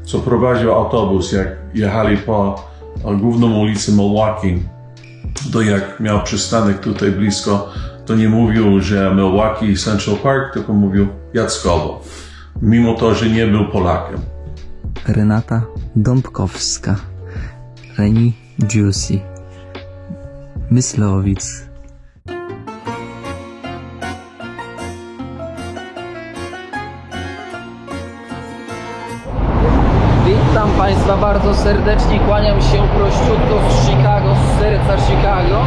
co prowadził autobus, jak jechali po główną ulicy Milwaukee, to jak miał przystanek tutaj blisko, to nie mówił, że Milwaukee Central Park, tylko mówił Jackowo, mimo to, że nie był Polakiem. Renata Dąbkowska, Reni Juicy, Myslowic. Witam Państwa bardzo serdecznie, kłaniam się prościutko z Chicago, z serca Chicago.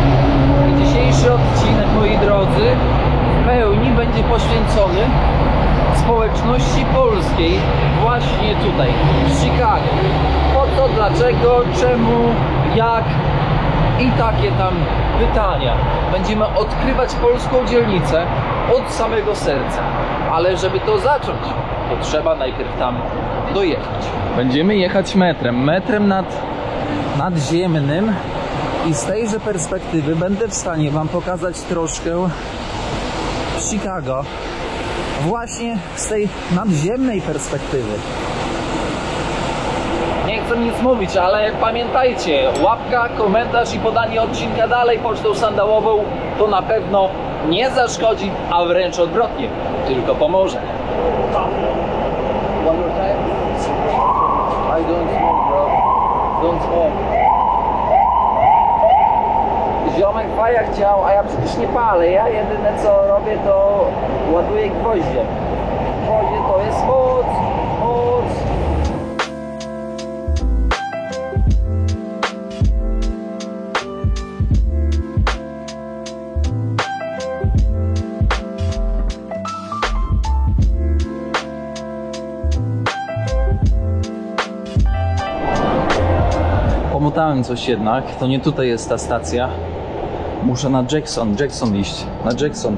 I dzisiejszy odcinek, moi drodzy, w pełni będzie poświęcony społeczności polskiej właśnie tutaj, w Chicago. Po co, dlaczego, czemu, jak i takie tam pytania. Będziemy odkrywać polską dzielnicę od samego serca. Ale żeby to zacząć, to trzeba najpierw tam dojechać. Będziemy jechać metrem nadziemnym i z tejże perspektywy będę w stanie Wam pokazać troszkę Chicago właśnie z tej nadziemnej perspektywy. Nie chcę nic mówić, ale pamiętajcie, łapka, komentarz i podanie odcinka dalej pocztą sandałową to na pewno nie zaszkodzi, a wręcz odwrotnie, tylko pomoże. One more time. I don't smoke, bro. Don't smoke. Ziomek faja chciał, a ja przecież nie palę. Ja jedyne co robię, to ładuję gwoździe. Gwoździe to jest moc. Pomutałem coś jednak, to nie tutaj jest ta stacja. Muszę na Jackson iść, na Jackson.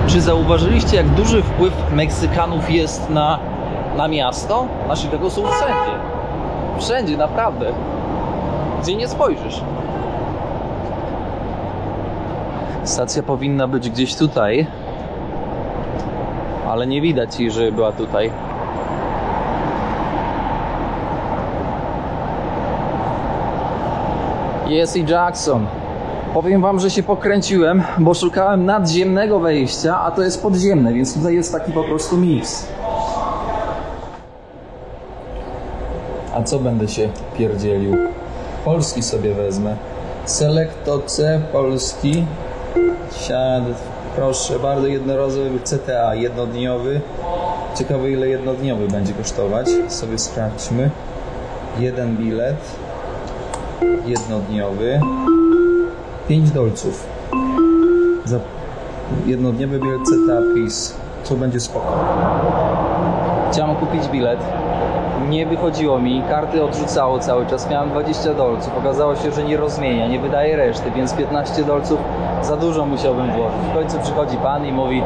Czy zauważyliście, jak duży wpływ Meksykanów jest na miasto? Na Chicago są wszędzie. Wszędzie, naprawdę. Gdzie nie spojrzysz. Stacja powinna być gdzieś tutaj, ale nie widać jej, że była tutaj. Jest i Jackson. Powiem Wam, że się pokręciłem, bo szukałem nadziemnego wejścia, a to jest podziemne, więc tutaj jest taki po prostu miks. A co będę się pierdzielił? Polski sobie wezmę. Selecto C polski. Siad, proszę bardzo, jednorazowy CTA, jednodniowy. Ciekawe, ile jednodniowy będzie kosztować. Sobie sprawdźmy. Jeden bilet jednodniowy, 5 dolców za jednodniowy bilet CTA PIS. To będzie spoko. Chciałem kupić bilet, nie wychodziło mi, karty odrzucało cały czas, miałem 20 dolców, okazało się, że nie rozmienia, nie wydaje reszty, więc 15 dolców za dużo musiałbym włożyć. W końcu przychodzi pan i mówi: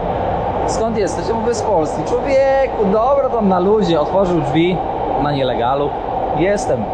skąd jesteś? Ja mówię: z Polski. Człowieku, dobra, tam na luzie. Otworzył drzwi na nielegalu. Jestem.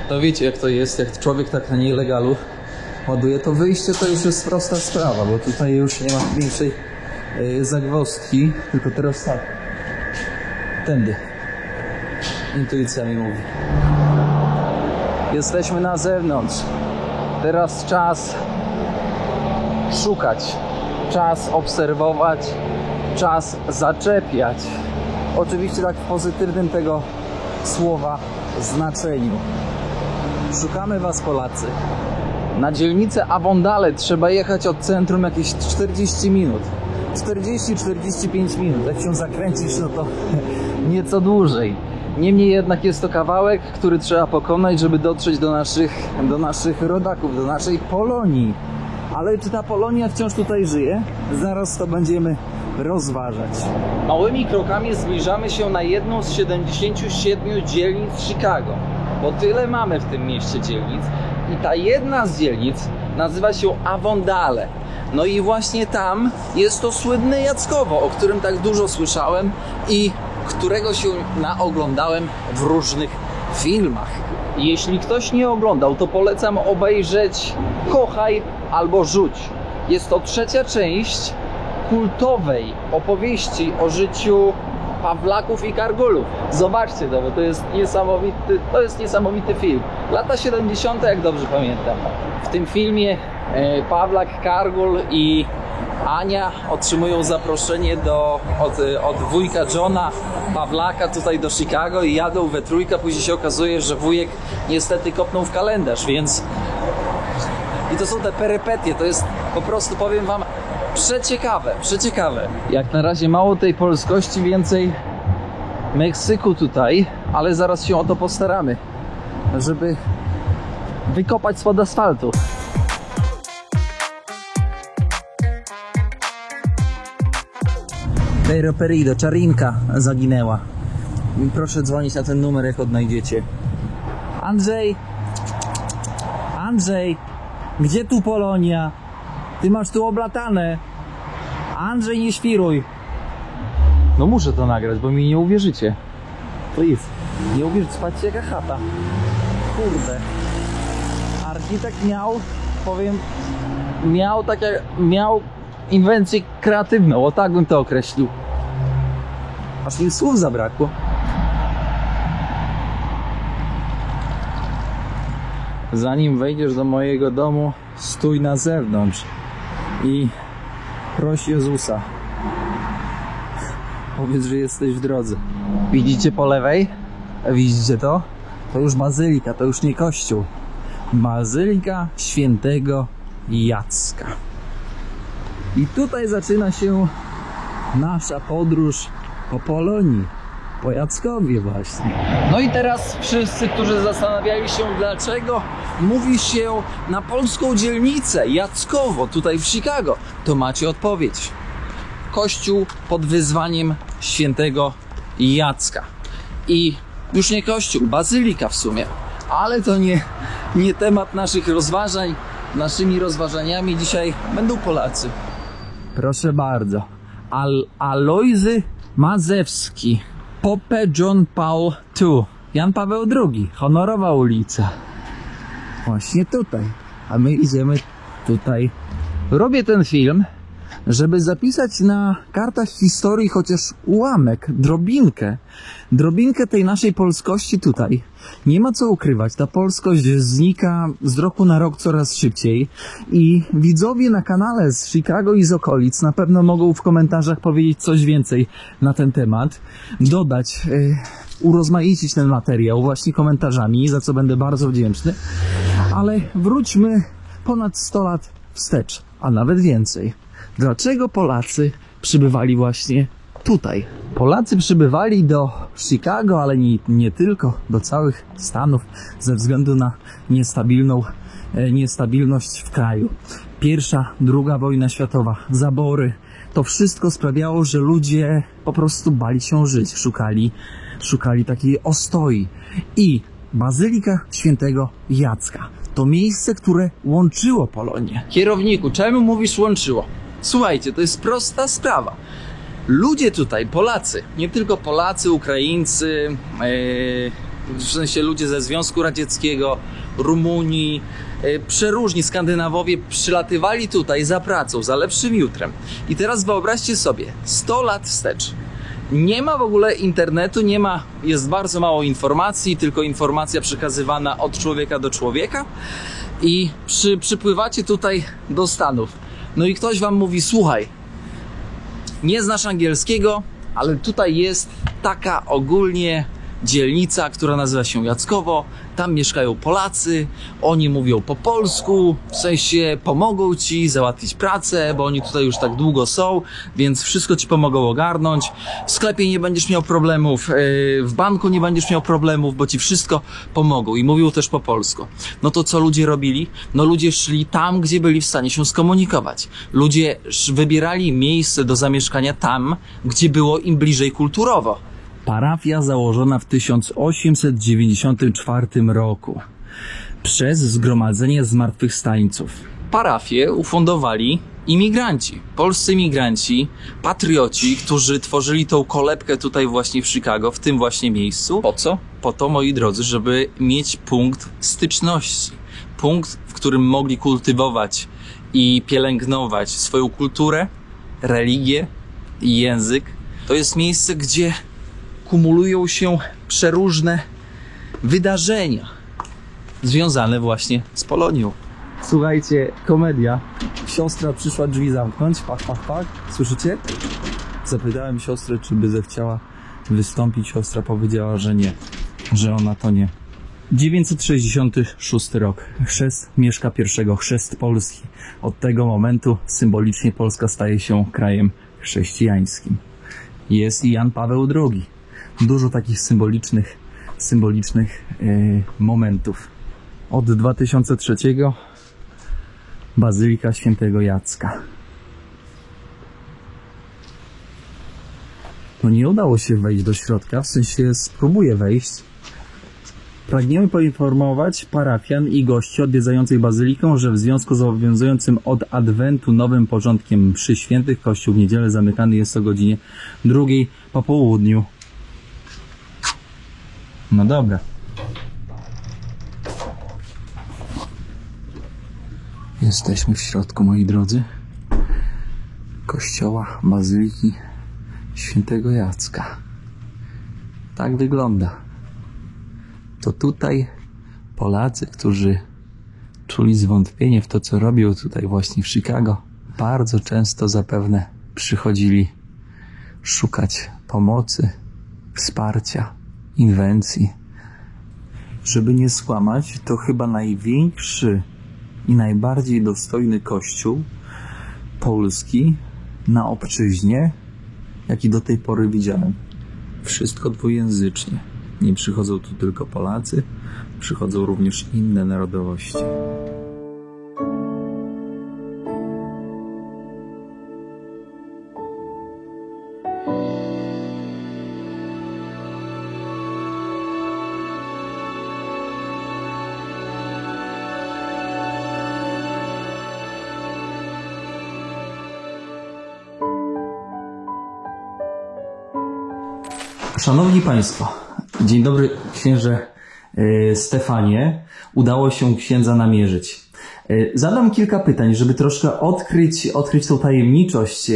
To wiecie jak to jest, jak człowiek tak na nielegalu ładuje, to wyjście to już jest prosta sprawa, bo tutaj już nie ma większej zagwozdki, tylko teraz tak. Tędy. Intuicja mi mówi. Jesteśmy na zewnątrz. Teraz czas szukać, czas obserwować, czas zaczepiać. Oczywiście tak w pozytywnym tego słowa znaczeniu. Szukamy was, Polacy. Na dzielnicę Avondale trzeba jechać od centrum jakieś 40 minut. 40-45 minut. Jak się zakręcisz, no to nieco dłużej. Niemniej jednak jest to kawałek, który trzeba pokonać, żeby dotrzeć do naszych rodaków, do naszej Polonii. Ale czy ta Polonia wciąż tutaj żyje? Zaraz to będziemy rozważać. Małymi krokami zbliżamy się na jedną z 77 dzielnic Chicago. Bo tyle mamy w tym mieście dzielnic. I ta jedna z dzielnic nazywa się Avondale. No i właśnie tam jest to słynne Jackowo, o którym tak dużo słyszałem i którego się naoglądałem w różnych filmach. Jeśli ktoś nie oglądał, to polecam obejrzeć Kochaj albo Rzuć. Jest to trzecia część kultowej opowieści o życiu Pawlaków i Kargulów. Zobaczcie to, bo to jest niesamowity film. Lata 70., jak dobrze pamiętam. W tym filmie Pawlak, Kargul i Ania otrzymują zaproszenie od wujka Johna Pawlaka tutaj do Chicago i jadą we trójkę. Później się okazuje, że wujek niestety kopnął w kalendarz, więc... I to są te perypetie, to jest po prostu, powiem wam, przeciekawe. Jak na razie mało tej polskości, więcej Meksyku tutaj, ale zaraz się o to postaramy, żeby wykopać spod asfaltu. Pero Perido, Czarinka zaginęła. Proszę dzwonić na ten numer, jak odnajdziecie. Andrzej, gdzie tu Polonia? Ty masz tu oblatane. Andrzej, nie świruj. No muszę to nagrać, bo mi nie uwierzycie. To jest. Nie uwierzycie, patrzcie jaka chata. Kurde. Architekt miał inwencję kreatywną, o tak bym to określił. Aż mi słów zabrakło. Zanim wejdziesz do mojego domu, stój na zewnątrz i proś Jezusa. Powiedz, że jesteś w drodze. Widzicie po lewej? Widzicie to? To już bazylika, to już nie kościół. Bazylika Świętego Jacka. I tutaj zaczyna się nasza podróż po Polonii, po Jackowie właśnie. No i teraz wszyscy, którzy zastanawiali się, dlaczego mówi się na polską dzielnicę Jackowo tutaj w Chicago, to macie odpowiedź. Kościół pod wyzwaniem Świętego Jacka. I już nie kościół, bazylika w sumie. Ale to nie temat naszych rozważań. Naszymi rozważaniami dzisiaj będą Polacy. Proszę bardzo. Alojzy Mazewski. Pope John Paul II. Jan Paweł II. Honorowa ulica. Właśnie tutaj. A my idziemy tutaj. Robię ten film, żeby zapisać na kartach historii chociaż ułamek, drobinkę tej naszej polskości tutaj. Nie ma co ukrywać, ta polskość znika z roku na rok coraz szybciej i widzowie na kanale z Chicago i z okolic na pewno mogą w komentarzach powiedzieć coś więcej na ten temat, dodać, urozmaicić ten materiał właśnie komentarzami, za co będę bardzo wdzięczny, ale wróćmy ponad 100 lat wstecz, a nawet więcej. Dlaczego Polacy przybywali właśnie tutaj? Polacy przybywali do Chicago, ale nie tylko, do całych Stanów ze względu na niestabilność w kraju. Pierwsza, druga wojna światowa, zabory, to wszystko sprawiało, że ludzie po prostu bali się żyć, szukali takiej ostoi. I Bazylika Świętego Jacka to miejsce, które łączyło Polonię. Kierowniku, czemu mówisz łączyło? Słuchajcie, to jest prosta sprawa. Ludzie tutaj, Polacy, nie tylko Polacy, Ukraińcy, w sensie ludzie ze Związku Radzieckiego, Rumunii, Przeróżni Skandynawowie przylatywali tutaj za pracą, za lepszym jutrem. I teraz wyobraźcie sobie, 100 lat wstecz. Nie ma w ogóle internetu, jest bardzo mało informacji, tylko informacja przekazywana od człowieka do człowieka. I przypływacie tutaj do Stanów. No i ktoś wam mówi, słuchaj, nie znasz angielskiego, ale tutaj jest taka ogólnie dzielnica, która nazywa się Jackowo, tam mieszkają Polacy, oni mówią po polsku, w sensie pomogą ci załatwić pracę, bo oni tutaj już tak długo są, więc wszystko ci pomogą ogarnąć, w sklepie nie będziesz miał problemów, w banku nie będziesz miał problemów, bo ci wszystko pomogą i mówią też po polsku. No to co ludzie robili? No ludzie szli tam, gdzie byli w stanie się skomunikować. Ludzie wybierali miejsce do zamieszkania tam, gdzie było im bliżej kulturowo. Parafia założona w 1894 roku przez Zgromadzenie Zmartwychwstańców. Parafię ufundowali imigranci, polscy imigranci, patrioci, którzy tworzyli tą kolebkę tutaj właśnie w Chicago, w tym właśnie miejscu. Po co? Po to, moi drodzy, żeby mieć punkt styczności. Punkt, w którym mogli kultywować i pielęgnować swoją kulturę, religię i język. To jest miejsce, gdzie kumulują się przeróżne wydarzenia związane właśnie z Polonią. Słuchajcie, komedia. Siostra przyszła drzwi zamknąć, pach, pach, pach. Słyszycie? Zapytałem siostrę, czy by zechciała wystąpić. Siostra powiedziała, że nie, że ona to nie. 966 rok. Chrzest Mieszka I, chrzest Polski. Od tego momentu symbolicznie Polska staje się krajem chrześcijańskim. Jest i Jan Paweł II. Dużo takich symbolicznych momentów. Od 2003 Bazylika Świętego Jacka. No nie udało się wejść do środka, w sensie spróbuję wejść. Pragniemy poinformować parafian i gości odwiedzających bazylikę, że w związku z obowiązującym od Adwentu nowym porządkiem mszy świętych kościół w niedzielę zamykany jest o godzinie 2 po południu. No dobra. Jesteśmy w środku, moi drodzy, kościoła Bazyliki Świętego Jacka. Tak wygląda. To tutaj Polacy, którzy czuli zwątpienie w to, co robią tutaj właśnie w Chicago, bardzo często zapewne przychodzili szukać pomocy, wsparcia, inwencji. Żeby nie skłamać, to chyba największy i najbardziej dostojny kościół polski na obczyźnie, jaki do tej pory widziałem. Wszystko dwujęzycznie. Nie przychodzą tu tylko Polacy, przychodzą również inne narodowości. Szanowni Państwo, dzień dobry księże Stefanie. Udało się księdza namierzyć. Zadam kilka pytań, żeby troszkę odkryć tą tajemniczość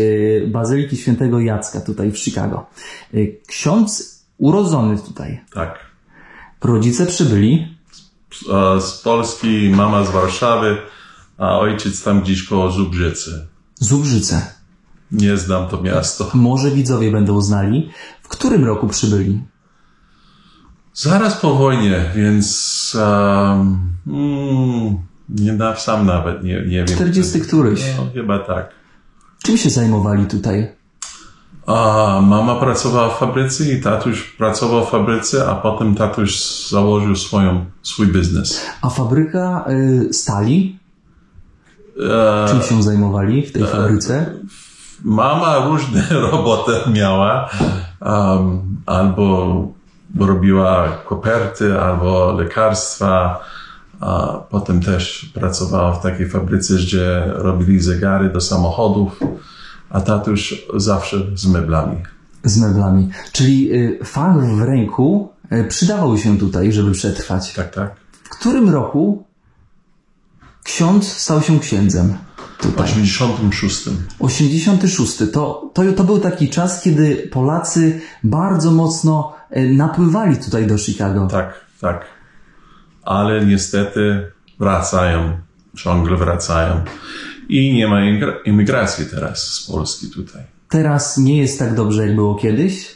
Bazyliki Świętego Jacka tutaj w Chicago. Ksiądz urodzony tutaj. Tak. Rodzice przybyli? Z Polski, mama z Warszawy, a ojciec tam gdzieś koło Zubrzycy. Zubrzyce. Nie znam to miasto. Może widzowie będą znali. W którym roku przybyli? Zaraz po wojnie, więc sam nawet nie wiem. 40 któryś. No, chyba tak. Czym się zajmowali tutaj? Mama pracowała w fabryce i tatuś pracował w fabryce, a potem tatuś założył swój biznes. A fabryka stali? Czym się zajmowali w tej fabryce? Mama różne roboty miała. Albo robiła koperty, albo lekarstwa. A potem też pracowała w takiej fabryce, gdzie robili zegary do samochodów. A tatuś zawsze z meblami. Z meblami. Czyli fach w ręku przydawał się tutaj, żeby przetrwać. Tak, tak. W którym roku ksiądz stał się księdzem W tutaj. 86. 86. To był taki czas, kiedy Polacy bardzo mocno napływali tutaj do Chicago. Tak, tak. Ale niestety wracają, ciągle wracają. I nie ma imigracji teraz z Polski tutaj. Teraz nie jest tak dobrze, jak było kiedyś?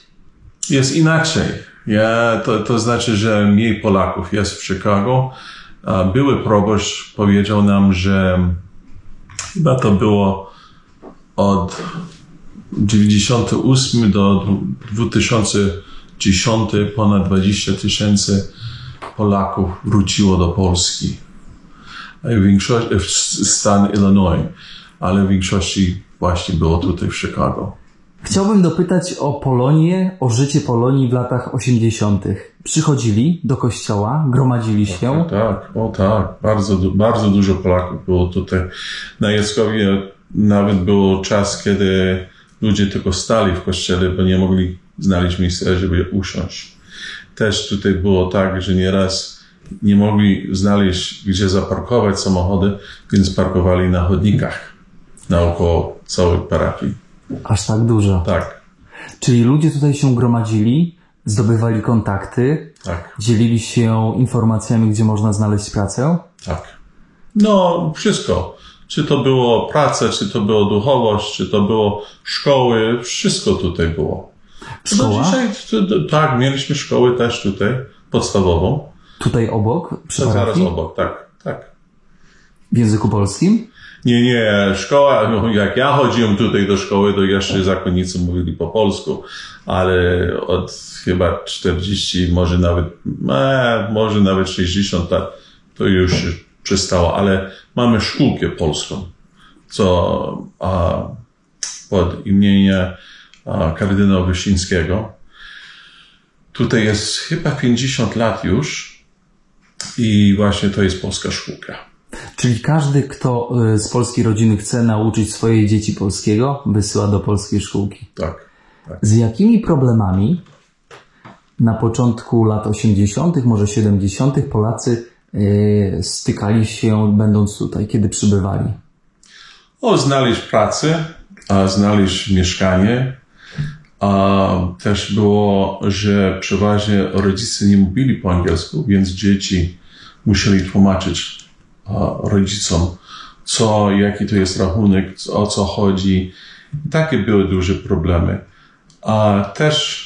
Jest inaczej. To znaczy, że mniej Polaków jest w Chicago. Były proboszcz powiedział nam, że chyba to było od 98 do 2010 ponad 20 000 Polaków wróciło do Polski. W stan Illinois, ale w większości właśnie było tutaj w Chicago. Chciałbym dopytać o Polonię, o życie Polonii w latach 80. Przychodzili do kościoła, gromadzili się. Tak. Bardzo dużo Polaków było tutaj. Na Jackowie nawet był czas, kiedy ludzie tylko stali w kościele, bo nie mogli znaleźć miejsca, żeby usiąść. Też tutaj było tak, że nieraz nie mogli znaleźć, gdzie zaparkować samochody, więc parkowali na chodnikach naokoło całej parafii. Aż tak dużo. Tak. Czyli ludzie tutaj się gromadzili, zdobywali kontakty, Tak. dzielili się informacjami, gdzie można znaleźć pracę? Tak. No, wszystko. Czy to było praca, czy to było duchowość, czy to było szkoły, wszystko tutaj było. Szkoła? Dzisiaj, tak, mieliśmy szkołę też tutaj, podstawową. Tutaj obok, przy Zaraz parafii? obok, tak. W języku polskim? Nie, szkoła, jak ja chodziłem tutaj do szkoły, to jeszcze zakonnicy mówili po polsku, ale od chyba 40, może nawet 60 lat, to już przestało, ale mamy szkółkę polską, co pod imieniem kardynała Wyszyńskiego. Tutaj jest chyba 50 lat już i właśnie to jest polska szkółka. Czyli każdy, kto z polskiej rodziny chce nauczyć swoje dzieci polskiego, wysyła do polskiej szkółki. Tak. Z jakimi problemami na początku lat 80., może 70. Polacy stykali się, będąc tutaj, kiedy przybywali? Znaleźć pracę, znaleźć mieszkanie. Też było, że przeważnie rodzice nie mówili po angielsku, więc dzieci musieli tłumaczyć rodzicom, jaki to jest rachunek, o co chodzi. Takie były duże problemy. Też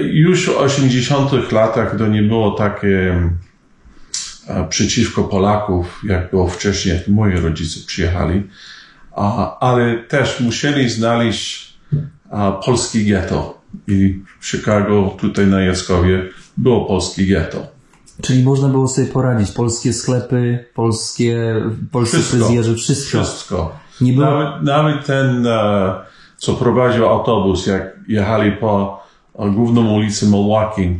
już w 80 latach to nie było takie przeciwko Polaków, jak było wcześniej, jak moi rodzice przyjechali, ale też musieli znaleźć polski getto. I w Chicago, tutaj na Jackowie, było polskie getto. Czyli można było sobie poradzić. Polskie sklepy, polscy fryzjerzy, wszystko. Nie było... Nawet ten, co prowadził autobus, jak jechali po główną ulicę Milwaukee,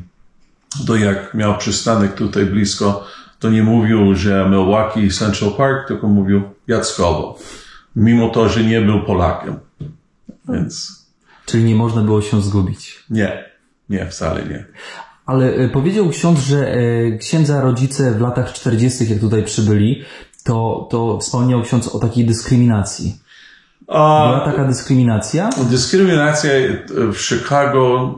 to jak miał przystanek tutaj blisko, to nie mówił, że Milwaukee Central Park, tylko mówił Jackowo. Mimo to, że nie był Polakiem. Więc... Czyli nie można było się zgubić. Nie, wcale nie. Ale powiedział ksiądz, że księdza rodzice w latach 40., jak tutaj przybyli, to wspomniał ksiądz o takiej dyskryminacji. Była taka dyskryminacja? Dyskryminacja w Chicago,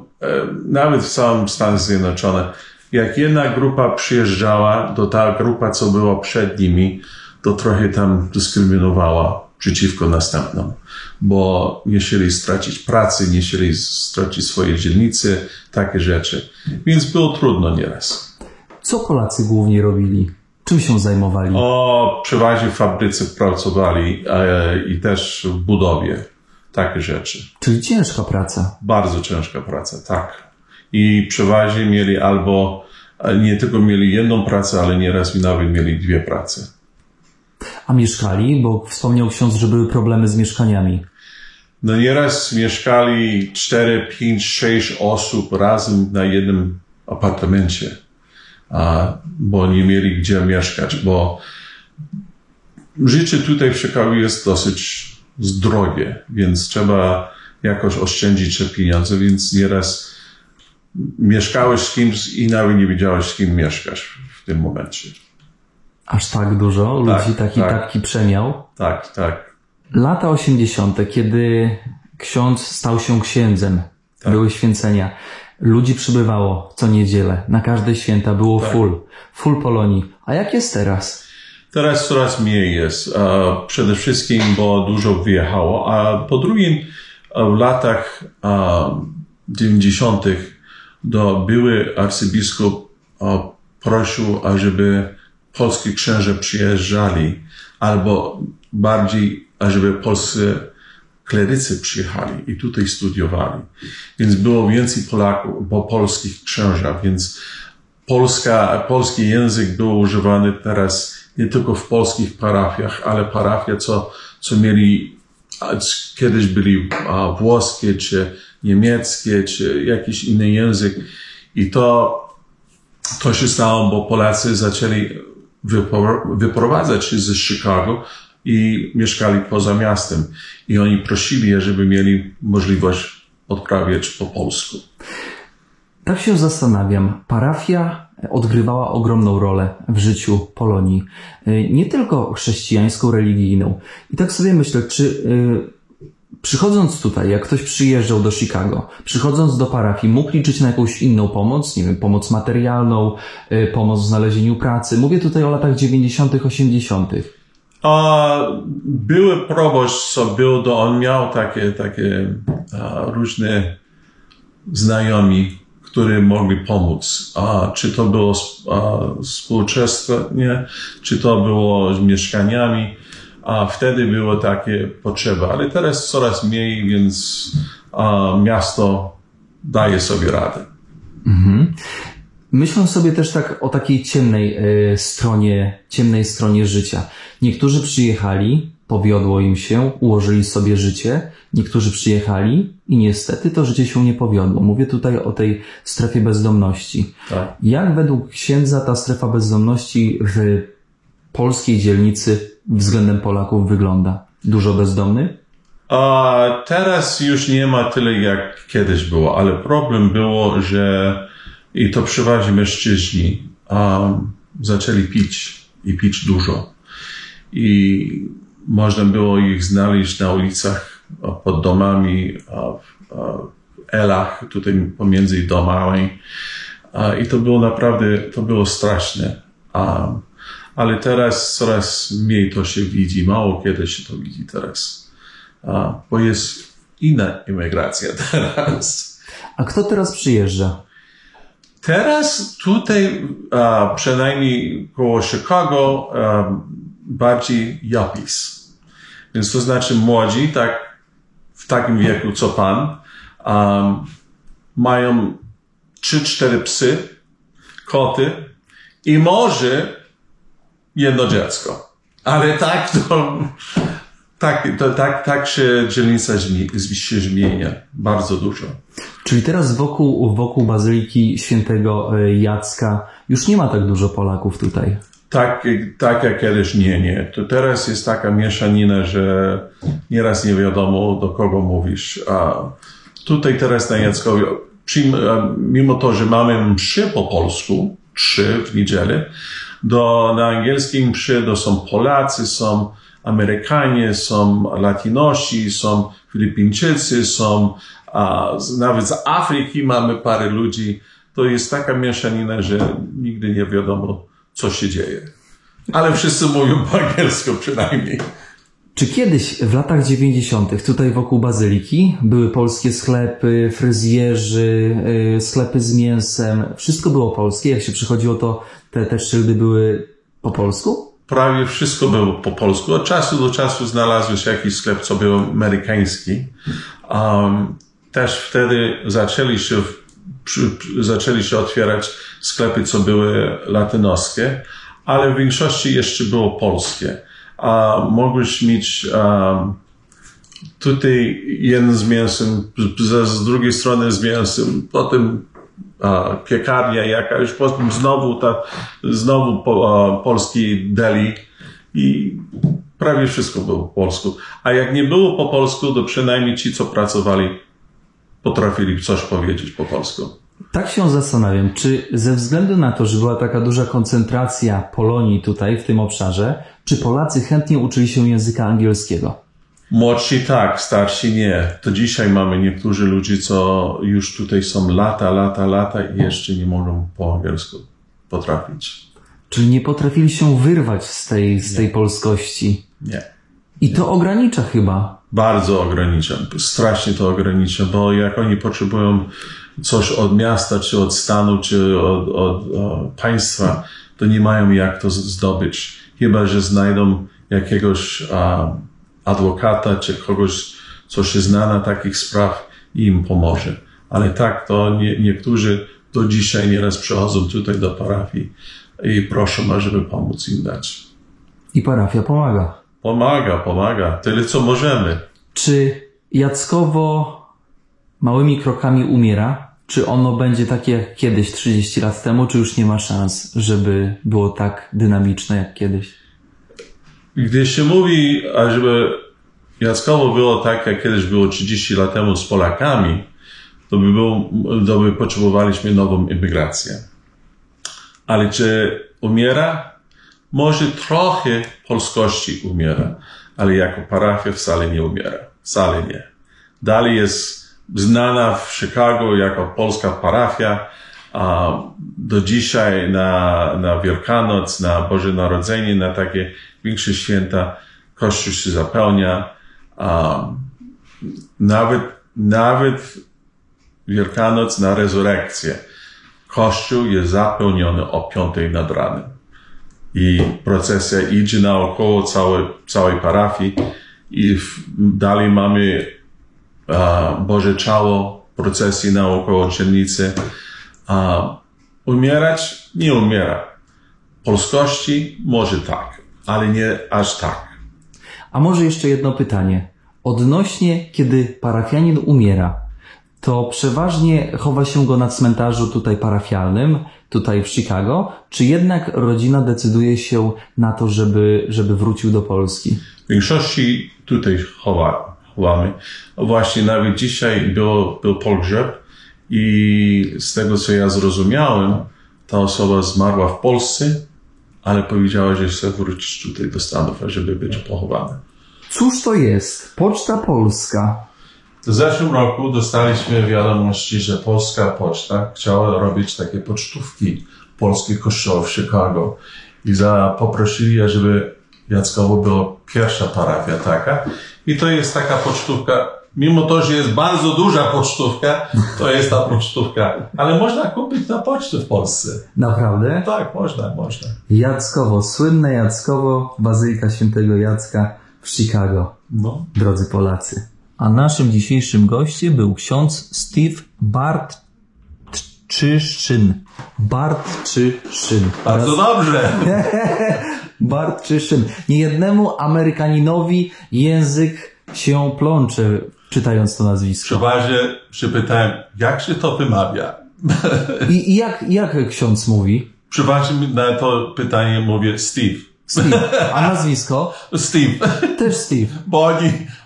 nawet w całym Stanach Zjednoczonych. Jak jedna grupa przyjeżdżała, to ta grupa, co była przed nimi, to trochę tam dyskryminowała przeciwko następną. Bo nie chcieli stracić pracy, nie chcieli stracić swojej dzielnicy, takie rzeczy. Więc było trudno nieraz. Co Polacy głównie robili? Czym się zajmowali? Przeważnie w fabryce pracowali i też w budowie. Takie rzeczy. Czyli ciężka praca. Bardzo ciężka praca, tak. I przeważnie mieli nie tylko mieli jedną pracę, ale nieraz nawet mieli dwie prace. A mieszkali? Bo wspomniał ksiądz, że były problemy z mieszkaniami. No nieraz mieszkali 4, 5, 6 osób razem na jednym apartamencie, bo nie mieli gdzie mieszkać, bo życie tutaj w Chicago jest dosyć drogie, więc trzeba jakoś oszczędzić te pieniądze, więc nieraz mieszkałeś z kimś i nawet nie wiedziałeś, z kim mieszkasz w tym momencie. Aż tak dużo ludzi taki przemiał? Tak, tak. Lata 80., kiedy ksiądz stał się księdzem, były święcenia. Ludzi przybywało co niedzielę, na każde święta było full Polonii. A jak jest teraz? Teraz coraz mniej jest. Przede wszystkim, bo dużo wyjechało, a po drugim w latach 90. były arcybiskup prosił, ażeby polscy księże przyjeżdżali, albo bardziej, ażeby polscy klerycy przyjechali i tutaj studiowali. Więc było więcej Polaków, bo polskich księżach, więc polski język był używany teraz nie tylko w polskich parafiach, ale parafie, co mieli, kiedyś byli włoskie, czy niemieckie, czy jakiś inny język. I to się stało, bo Polacy zaczęli wyprowadzać się ze Chicago i mieszkali poza miastem. I oni prosili, żeby mieli możliwość odprawiać po polsku. Tak się zastanawiam. Parafia odgrywała ogromną rolę w życiu Polonii. Nie tylko chrześcijańską, religijną. I tak sobie myślę, czy przychodząc tutaj, jak ktoś przyjeżdżał do Chicago, przychodząc do parafii, mógł liczyć na jakąś inną pomoc, nie wiem, pomoc materialną, pomoc w znalezieniu pracy. Mówię tutaj o latach 90., 80. Były proboszcz, co był, on miał takie różne znajomi, którzy mogli pomóc. Czy to było współczesne, czy to było z mieszkaniami. Wtedy było takie potrzeby, ale teraz coraz mniej, więc miasto daje sobie radę. Mhm. Myślę sobie też tak o takiej ciemnej stronie życia. Niektórzy przyjechali, powiodło im się, ułożyli sobie życie. Niektórzy przyjechali i niestety to życie się nie powiodło. Mówię tutaj o tej strefie bezdomności. Tak. Jak według księdza ta strefa bezdomności w polskiej dzielnicy względem Polaków wygląda? Dużo bezdomnych? Teraz już nie ma tyle, jak kiedyś było, ale problem było, że i to przeważnie mężczyźni zaczęli pić i pić dużo. I można było ich znaleźć na ulicach, pod domami, w elach, tutaj pomiędzy domami. I to było naprawdę, to było straszne. Ale teraz coraz mniej to się widzi, mało kiedy się to widzi teraz. Bo jest inna imigracja teraz. A kto teraz przyjeżdża? Teraz tutaj, przynajmniej koło Chicago, bardziej yuppies. Więc to znaczy młodzi, tak w takim wieku co pan, mają 3-4 psy, koty i może jedno dziecko. Ale tak się dzielnica się zmienia. Bardzo dużo. Czyli teraz wokół Bazyliki Świętego Jacka już nie ma tak dużo Polaków tutaj. Tak jak kiedyś nie. To teraz jest taka mieszanina, że nieraz nie wiadomo, do kogo mówisz. Tutaj teraz na Jackowie, mimo to, że mamy mszy po polsku, 3 w niedzielę, na angielskim mszy są Polacy, są Amerykanie, są Latinosi, są Filipińczycy, są nawet z Afryki mamy parę ludzi. To jest taka mieszanina, że nigdy nie wiadomo, co się dzieje. Ale wszyscy mówią po angielsku przynajmniej. Czy kiedyś w latach 90. tutaj wokół Bazyliki były polskie sklepy, fryzjerzy, sklepy z mięsem? Wszystko było polskie? Jak się przychodziło, to te szyldy były po polsku? Prawie wszystko było po polsku. Od czasu do czasu znalazł się jakiś sklep, co był amerykański. Też wtedy zaczęli się otwierać sklepy, co były latynoskie, ale w większości jeszcze było polskie. Mogłeś mieć tutaj jeden z mięsem, z drugiej strony z mięsem, potem piekarnia jakaś, potem znowu polski deli i prawie wszystko było po polsku. A jak nie było po polsku, to przynajmniej ci, co pracowali, potrafili coś powiedzieć po polsku. Tak się zastanawiam, czy ze względu na to, że była taka duża koncentracja Polonii tutaj, w tym obszarze, czy Polacy chętnie uczyli się języka angielskiego? Młodsi tak, starsi nie. To dzisiaj mamy niektórzy ludzie, co już tutaj są lata i jeszcze nie mogą po angielsku potrafić. Czyli nie potrafili się wyrwać z tej polskości. Nie. I to ogranicza chyba. Bardzo ogranicza. Strasznie to ogranicza, bo jak oni potrzebują coś od miasta, czy od stanu, czy od państwa, to nie mają jak to zdobyć. Chyba że znajdą jakiegoś adwokata, czy kogoś, co się zna na takich spraw i im pomoże. Ale tak, to niektórzy do dzisiaj nieraz przychodzą tutaj do parafii i proszą, żeby pomóc im dać. I parafia pomaga. Pomaga. Tyle, co możemy. Czy Jackowo małymi krokami umiera? Czy ono będzie takie jak kiedyś, 30 lat temu, czy już nie ma szans, żeby było tak dynamiczne jak kiedyś? Gdy się mówi, żeby Jackowo było tak, jak kiedyś było 30 lat temu z Polakami, to by potrzebowaliśmy nową imigrację. Ale czy umiera? Może trochę polskości umiera, ale jako parafia wcale nie umiera. Wcale nie. Dalej jest znana w Chicago jako polska parafia, a do dzisiaj na Wielkanoc, na Boże Narodzenie, na takie większe święta Kościół się zapełnia. Nawet Wielkanoc na Rezurekcję. Kościół jest zapełniony o 5 nad ranem. I procesja idzie naokoło całej parafii i dalej mamy Boże Ciało, procesji naokoło dzielnicy. Umierać? Nie umiera. Polskości? Może tak, ale nie aż tak. A może jeszcze jedno pytanie. Odnośnie, kiedy parafianin umiera, to przeważnie chowa się go na cmentarzu tutaj parafialnym, tutaj w Chicago, czy jednak rodzina decyduje się na to, żeby wrócił do Polski? W większości tutaj chowamy. Właśnie nawet dzisiaj był pogrzeb i z tego, co ja zrozumiałem, ta osoba zmarła w Polsce, ale powiedziała, że chce wrócić tutaj do Stanów, żeby być pochowana. Cóż to jest? Poczta Polska. W zeszłym roku dostaliśmy wiadomości, że Polska Poczta chciała robić takie pocztówki polskich kościołów w Chicago i poprosili, żeby Jackowo była pierwsza parafia taka. I to jest taka pocztówka, mimo to, że jest bardzo duża pocztówka, to jest ta pocztówka. Ale można kupić na poczcie w Polsce. Naprawdę? Tak, można. Jackowo, słynne Jackowo, Bazylika Świętego Jacka w Chicago. No. Drodzy Polacy. A naszym dzisiejszym gościem był ksiądz Steve Bartczyszyn. Bardzo dobrze. Bartczyszyn. Niejednemu Amerykaninowi język się plącze, czytając to nazwisko. Przeważnie przypytałem, jak się to wymawia? I jak ksiądz mówi? Przeważnie na to pytanie mówię Steve. Steve. A nazwisko? Steve. Też Steve. Bo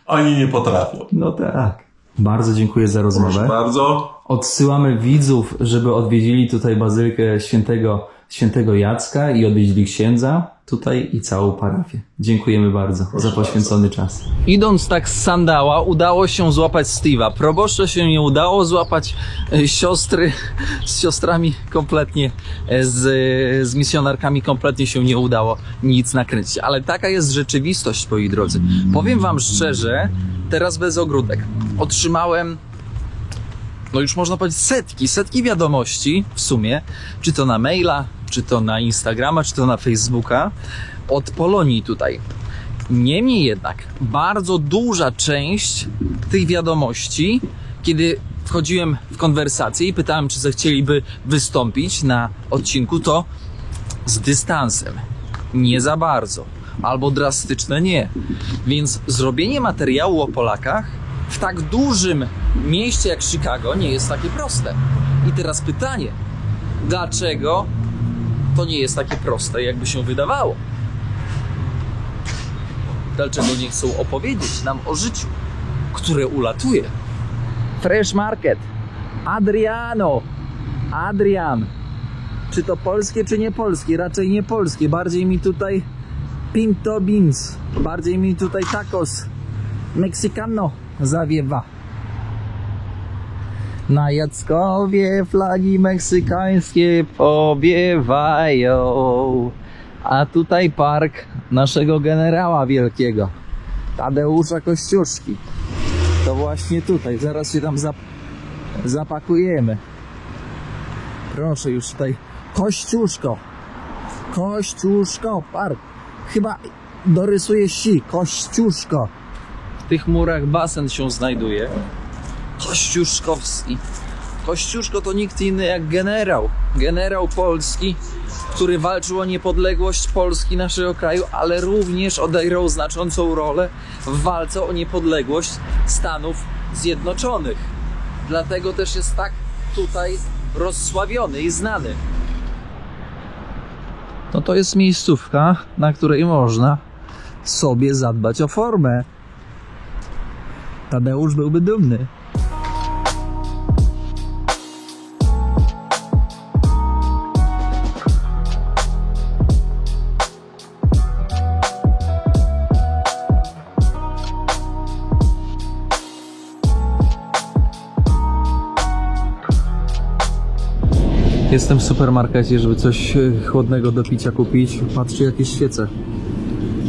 oni nie potrafią. No tak. Bardzo dziękuję za rozmowę. Proszę bardzo. Odsyłamy widzów, żeby odwiedzili tutaj Bazylikę Świętego Jacka i odwiedzili księdza tutaj i całą parafię. Dziękujemy bardzo za poświęcony czas. Idąc tak z sandała, udało się złapać Steve'a. Proboszczo się nie udało złapać siostry z siostrami kompletnie, z misjonarkami kompletnie się nie udało nic nakręcić. Ale taka jest rzeczywistość, moi drodzy. Powiem wam szczerze, teraz bez ogródek. Otrzymałem, no już można powiedzieć setki wiadomości w sumie, czy to na maila, czy to na Instagrama, czy to na Facebooka, od Polonii tutaj. Niemniej jednak, bardzo duża część tych wiadomości, kiedy wchodziłem w konwersację i pytałem, czy zechcieliby wystąpić na odcinku, to z dystansem. Nie za bardzo. Albo drastyczne nie. Więc zrobienie materiału o Polakach w tak dużym mieście jak Chicago nie jest takie proste. I teraz pytanie, dlaczego to nie jest takie proste, jakby się wydawało? Dlaczego nie chcą opowiedzieć nam o życiu, które ulatuje? Fresh Market, Adriano, Adrian. Czy to polskie, czy nie polskie? Raczej nie polskie. Bardziej mi tutaj pinto beans. Bardziej mi tutaj tacos Mexicano zawiewa. Na Jackowie flagi meksykańskie powiewają. A tutaj park naszego generała wielkiego, Tadeusza Kościuszki. To właśnie tutaj. Zaraz się tam zapakujemy. Proszę, już tutaj Kościuszko. Kościuszko, park. Chyba dorysuję si. Kościuszko. W tych murach basen się znajduje. Kościuszkowski. Kościuszko to nikt inny jak generał. Generał polski, który walczył o niepodległość Polski, naszego kraju, ale również odegrał znaczącą rolę w walce o niepodległość Stanów Zjednoczonych. Dlatego też jest tak tutaj rozsławiony i znany. No to jest miejscówka, na której można sobie zadbać o formę. Tadeusz byłby dumny. Jestem w supermarkecie, żeby coś chłodnego do picia kupić. Patrzcie, jakie świece.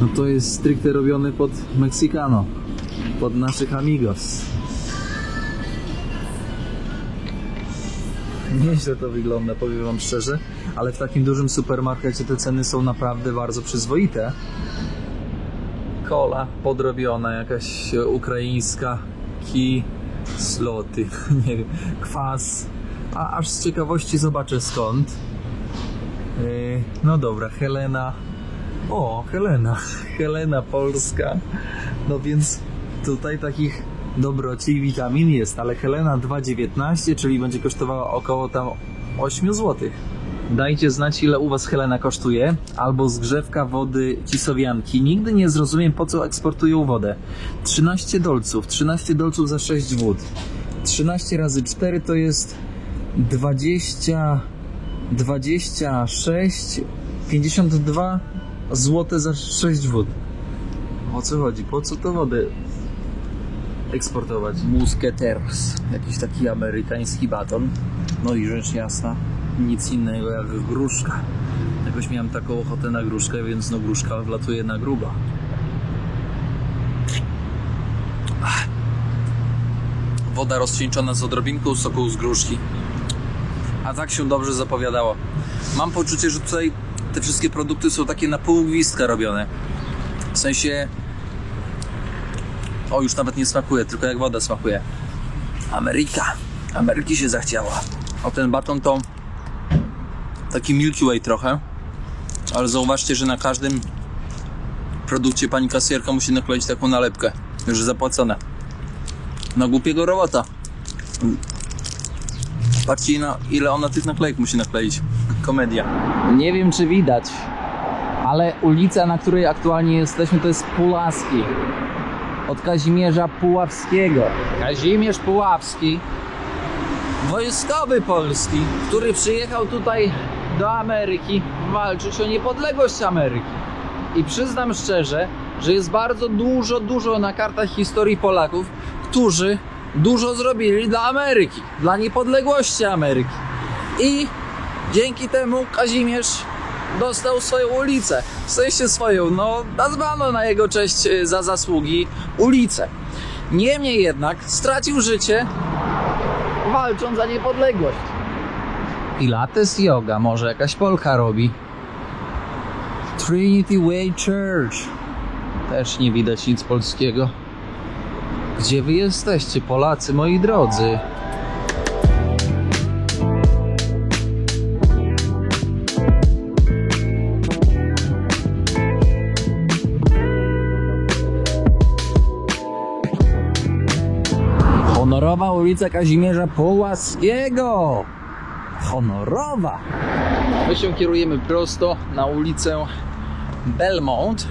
No to jest stricte robione pod Mexicano, pod naszych amigos. Nieźle to wygląda, powiem wam szczerze, ale w takim dużym supermarkecie te ceny są naprawdę bardzo przyzwoite. Kola podrobiona, jakaś ukraińska, kisloty, nie wiem, kwas. A aż z ciekawości zobaczę skąd. No dobra, Helena. O, Helena. Helena polska. No więc tutaj takich dobroci i witamin jest, ale Helena 2,19, czyli będzie kosztowała około tam 8 zł. Dajcie znać, ile u was Helena kosztuje, albo zgrzewka wody Cisowianki. Nigdy nie zrozumiem, po co eksportują wodę. 13 dolców za 6 wód. 13 razy 4 to jest 26, 52 zł za 6 wód. O co chodzi? Po co to wodę eksportować? Musketeers, jakiś taki amerykański baton. No i rzecz jasna, nic innego jak gruszka. Jakoś miałem taką ochotę na gruszkę, więc no gruszka wlatuje na grubo. Woda rozcieńczona z odrobinką soku z gruszki. A tak się dobrze zapowiadało. Mam poczucie, że tutaj te wszystkie produkty są takie na pół gwizdka robione. W sensie... O, już nawet nie smakuje, tylko jak woda smakuje. Ameryki się zachciała. O, ten baton to taki Milky Way trochę. Ale zauważcie, że na każdym produkcie pani kasjerka musi nakleić taką nalepkę, że zapłacone. Na głupiego robota. Patrzcie, ile ona tych naklejek musi nakleić. Komedia. Nie wiem, czy widać, ale ulica, na której aktualnie jesteśmy, to jest Puławski. Od Kazimierza Puławskiego. Kazimierz Puławski, wojskowy polski, który przyjechał tutaj do Ameryki walczyć o niepodległość Ameryki. I przyznam szczerze, że jest bardzo dużo na kartach historii Polaków, którzy dużo zrobili dla Ameryki, dla niepodległości Ameryki. I dzięki temu Kazimierz dostał swoją ulicę. W sensie swoją, no nazwano na jego cześć za zasługi ulicę. Niemniej jednak stracił życie walcząc za niepodległość. Pilates yoga, może jakaś Polka robi. Trinity Way Church. Też nie widać nic polskiego. Gdzie wy jesteście, Polacy, moi drodzy? Honorowa ulica Kazimierza Puławskiego. Honorowa. My się kierujemy prosto na ulicę Belmont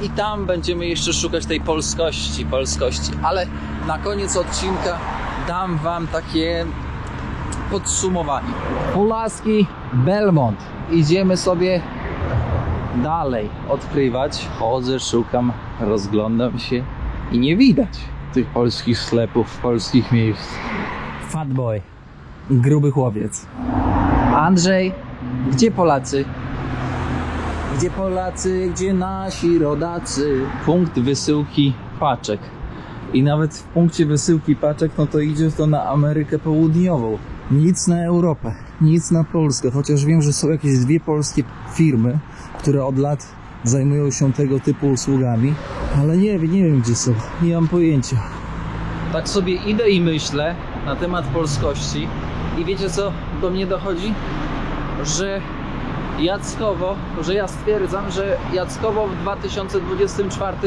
i tam będziemy jeszcze szukać tej polskości. Ale na koniec odcinka dam wam takie podsumowanie. Pulaski Belmont. Idziemy sobie dalej odkrywać. Chodzę, szukam, rozglądam się i nie widać tych polskich sklepów, polskich miejsc. Fatboy, gruby chłopiec. Andrzej, gdzie Polacy? Gdzie Polacy, gdzie nasi rodacy? Punkt wysyłki paczek. I nawet w punkcie wysyłki paczek, no to idzie to na Amerykę Południową. Nic na Europę, nic na Polskę. Chociaż wiem, że są jakieś 2 polskie firmy, które od lat zajmują się tego typu usługami. Ale nie wiem gdzie są, nie mam pojęcia. Tak sobie idę i myślę na temat polskości. I wiecie co do mnie dochodzi? Że ja stwierdzam, że Jackowo w 2024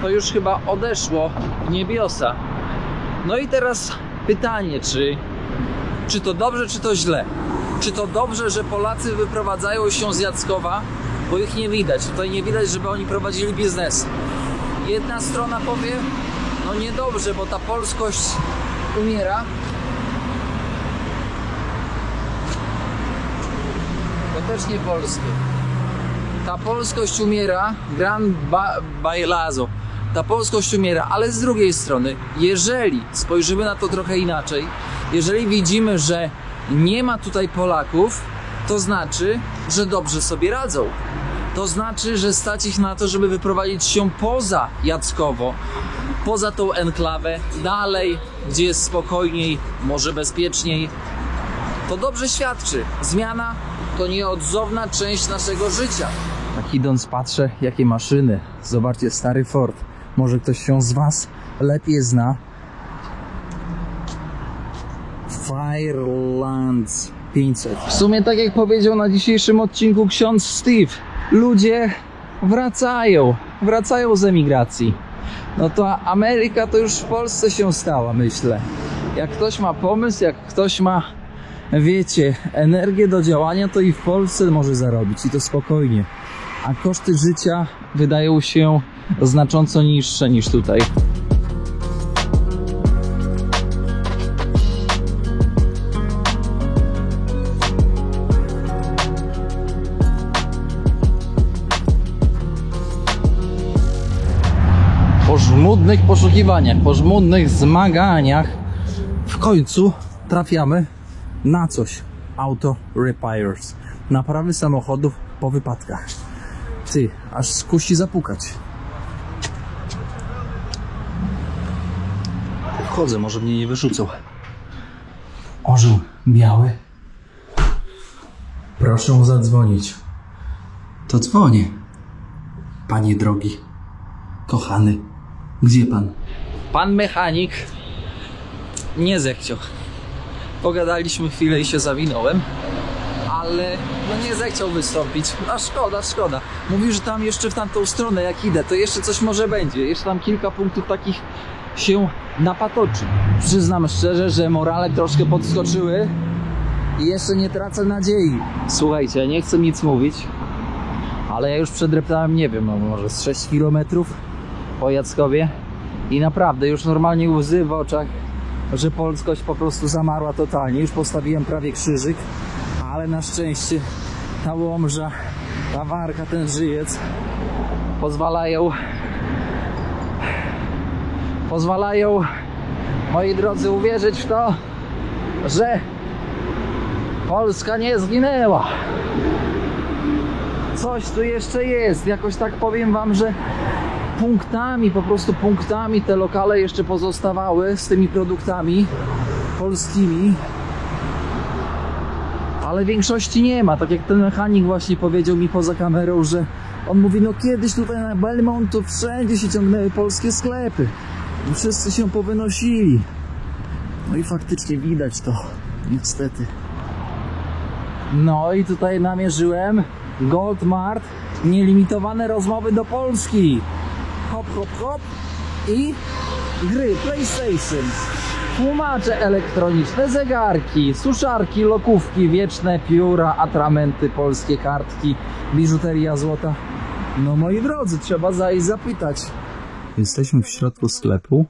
to już chyba odeszło w niebiosa. No i teraz pytanie, czy to dobrze, czy to źle? Czy to dobrze, że Polacy wyprowadzają się z Jackowa, bo ich nie widać. Tutaj nie widać, żeby oni prowadzili biznes. Jedna strona powie, no niedobrze, bo ta polskość umiera. To też nie polskie. Ta polskość umiera, Gran Bailazo. Ta polskość umiera, ale z drugiej strony, jeżeli spojrzymy na to trochę inaczej, jeżeli widzimy, że nie ma tutaj Polaków, to znaczy, że dobrze sobie radzą. To znaczy, że stać ich na to, żeby wyprowadzić się poza Jackowo, poza tą enklawę, dalej, gdzie jest spokojniej, może bezpieczniej. To dobrze świadczy. Zmiana to nieodzowna część naszego życia. Tak idąc patrzę, jakie maszyny. Zobaczcie, stary Ford. Może ktoś się z Was lepiej zna. Firelands 500. W sumie tak jak powiedział na dzisiejszym odcinku ksiądz Steve, ludzie wracają z emigracji. No to Ameryka to już w Polsce się stała, myślę. Jak ktoś ma pomysł, jak ktoś ma, wiecie, energię do działania, to i w Polsce może zarobić i to spokojnie. A koszty życia wydają się znacząco niższe niż tutaj. Po żmudnych poszukiwaniach, po żmudnych zmaganiach w końcu trafiamy na coś. Auto Repairs. Naprawy samochodów po wypadkach. Ty, aż skusi zapukać. Wchodzę, może mnie nie wyrzucą. Orzeł biały. Proszę zadzwonić. To dzwonię. Panie drogi, kochany, gdzie pan? Pan mechanik nie zechciał. Pogadaliśmy chwilę i się zawinąłem, ale no nie zechciał wystąpić. A szkoda. Mówił, że tam jeszcze w tamtą stronę jak idę, to jeszcze coś może będzie. Jeszcze tam kilka punktów takich się napatoczy. Przyznam szczerze, że morale troszkę podskoczyły i jeszcze nie tracę nadziei. Słuchajcie, ja nie chcę nic mówić, ale ja już przedreptałem, nie wiem, no może z 6 km po Jackowie i naprawdę już normalnie łzy w oczach, że polskość po prostu zamarła totalnie. Już postawiłem prawie krzyżyk, ale na szczęście ta Łomża, ta Warka, ten Żyjec pozwalają, moi drodzy, uwierzyć w to, że Polska nie zginęła. Coś tu jeszcze jest. Jakoś tak powiem wam, że punktami, po prostu punktami te lokale jeszcze pozostawały z tymi produktami polskimi, ale większości nie ma. Tak jak ten mechanik właśnie powiedział mi poza kamerą, że on mówi, no kiedyś tutaj na Belmont to wszędzie się ciągnęły polskie sklepy i wszyscy się powynosili. No i faktycznie widać to, niestety. No i tutaj namierzyłem Goldmart, nielimitowane rozmowy do Polski. Hop, hop, hop i gry PlayStation, tłumacze elektroniczne, zegarki, suszarki, lokówki, wieczne pióra, atramenty, polskie kartki, biżuteria złota. No moi drodzy, trzeba zajść zapytać. Jesteśmy w środku sklepu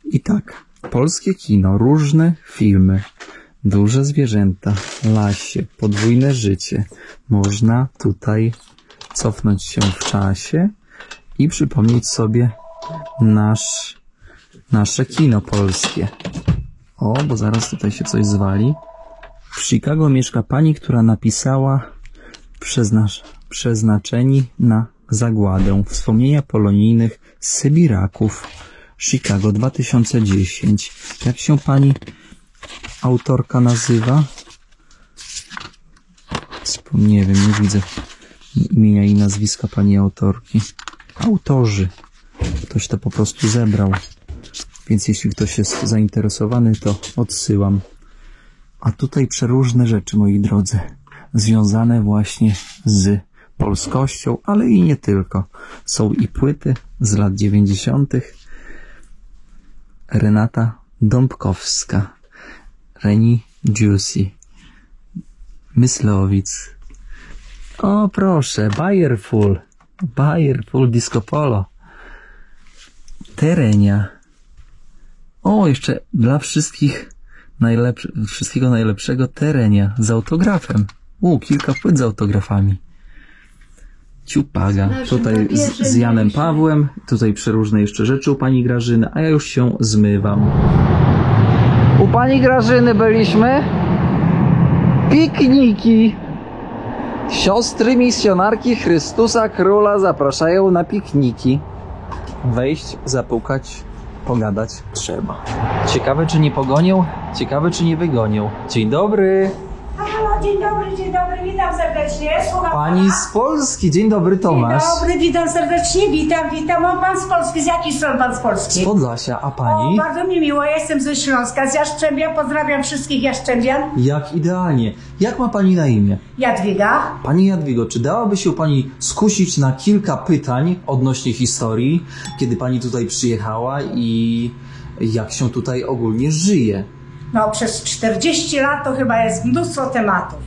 i tak, polskie kino, różne filmy, duże zwierzęta, lasie, podwójne życie. Można tutaj cofnąć się w czasie i przypomnieć sobie nasze kino polskie. O, bo zaraz tutaj się coś zwali. W Chicago mieszka pani, która napisała przeznaczeni na zagładę. Wspomnienia polonijnych Sybiraków. Chicago 2010. Jak się pani autorka nazywa? Nie wiem, nie widzę imienia i nazwiska pani autorki. Autorzy. Ktoś to po prostu zebrał. Więc jeśli ktoś jest zainteresowany, to odsyłam. A tutaj przeróżne rzeczy, moi drodzy, związane właśnie z polskością, ale i nie tylko. Są i płyty z lat 90. Renata Dąbkowska, Reni Juicy, Myslowic. O proszę, Bayerful Disco Polo, Terenia. O, jeszcze dla wszystkiego najlepszego Terenia z autografem. Kilka płyt z autografami. Ciupaga. Tutaj z Janem Pawłem. Tutaj przeróżne jeszcze rzeczy u pani Grażyny, a ja już się zmywam. U pani Grażyny byliśmy. Pikniki. Siostry misjonarki Chrystusa Króla zapraszają na pikniki. Wejść, zapukać, pogadać trzeba. Ciekawe, czy nie pogonią, ciekawe, czy nie wygonią. Dzień dobry. Halo, dzień dobry, witam serdecznie. Słucham Pani pana. z Polski. Dzień dobry, Tomasz. Dzień dobry, witam serdecznie, witam. O, pan z Polski, z jakiej strony pan z Polski? Z Podlasia, a O, pani? bardzo mi miło, ja jestem ze Śląska, z Jastrzębia, pozdrawiam wszystkich Jastrzębian. Jak idealnie. Jak ma pani na imię? Jadwiga. Pani Jadwigo, czy dałaby się pani skusić na kilka pytań odnośnie historii, kiedy pani tutaj przyjechała i jak się tutaj ogólnie żyje? No, przez 40 lat to chyba jest mnóstwo tematów.